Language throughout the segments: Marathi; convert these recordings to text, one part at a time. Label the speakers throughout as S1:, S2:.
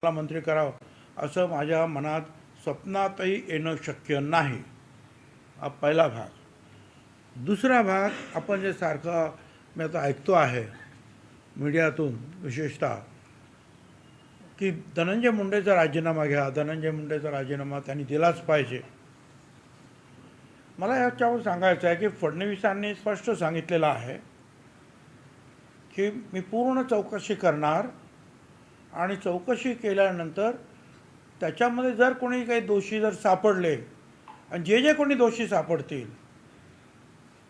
S1: मला मंत्री करावं असं माझ्या मनात स्वप्नातही येणं शक्य नाही. हा पहिला भाग. दुसरा भाग, आपण जे सारखं मी आता ऐकतो आहे मीडियातून विशेषतः, की धनंजय मुंडेचा राजीनामा घ्या, धनंजय मुंडेचा राजीनामा त्यांनी दिलाच पाहिजे. मला याच्यावर सांगायचं आहे की फडणवीसांनी स्पष्ट सांगितलेलं आहे की मी पूर्ण चौकशी करणार आणि चौकशी केल्यानंतर त्याच्यामध्ये जर कोणी काही दोषी जर सापडले, आणि जे जे कोणी दोषी सापडतील,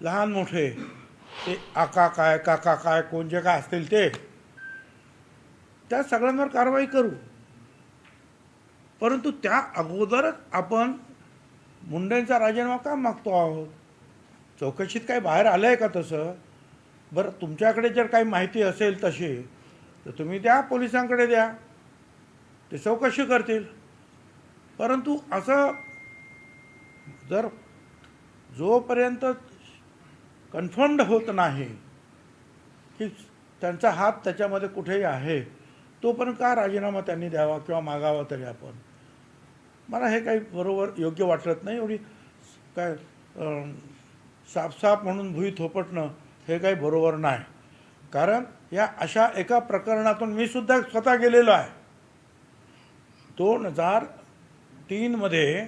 S1: लहान मोठे, ते आका काय काका काय कोण जे काय असतील ते, त्या सगळ्यांवर कारवाई करू. परंतु त्या अगोदरच आपण मुंडेंचा राजीनामा का मागतो आहोत? चौकशीत काही बाहेर आलं आहे का तसं? बरं, तुमच्याकडे जर काही माहिती असेल तशी तर तुम्ही द्या, पोलिसांकडे द्या, ते चौकशी करतील. परंतु असं जर जोपर्यंत कन्फर्म्ड होत नाही की त्यांचा हात त्याच्यामध्ये कुठेही आहे, तोपर्यंत का राजीनामा त्यांनी द्यावा किंवा मागावा तरी आपण? मला हे काही बरोबर योग्य वाटत नाही. एवढी काय साफ म्हणून भुई थोपटणं हे काही बरोबर नाही. कारण या अशा एका प्रकरणातून मी सुद्धा स्वतः गेलेलो आहे. 2003 मध्ये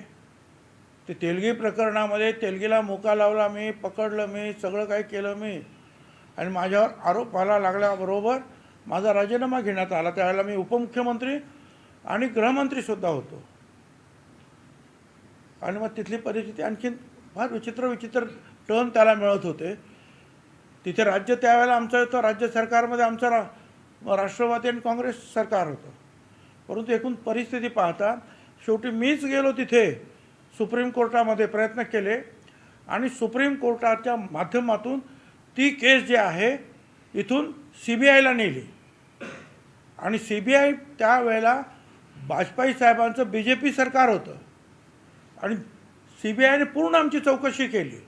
S1: ते तेलगी प्रकरणामध्ये तेलगीला मुका लावला मी, पकडलं मी, सगळं काही केलं मी, आणि माझ्यावर आरोप व्हायला लागल्याबरोबर माझा राजीनामा घेण्यात आला. त्यावेळेला मी उपमुख्यमंत्री आणि गृहमंत्रीसुद्धा होतो. आणि मग तिथली परिस्थिती आणखीन फार विचित्र टर्न त्याला मिळत होते. तिथे राज्य त्यावेळेला आमचं होतं, राज्य सरकारमध्ये आमचं राष्ट्रवादी आणि काँग्रेस सरकार होतं. परंतु एकूण परिस्थिती पाहता शेवटी मीच गेलो तिथे, सुप्रीम कोर्टामध्ये प्रयत्न केले आणि सुप्रीम कोर्टाच्या माध्यमातून ती केस जी आहे इथून CBIला नेली. आणि CBI त्यावेळेला वाजपेयी साहेबांचं BJP सरकार होतं आणि CBIने पूर्ण आमची चौकशी केली.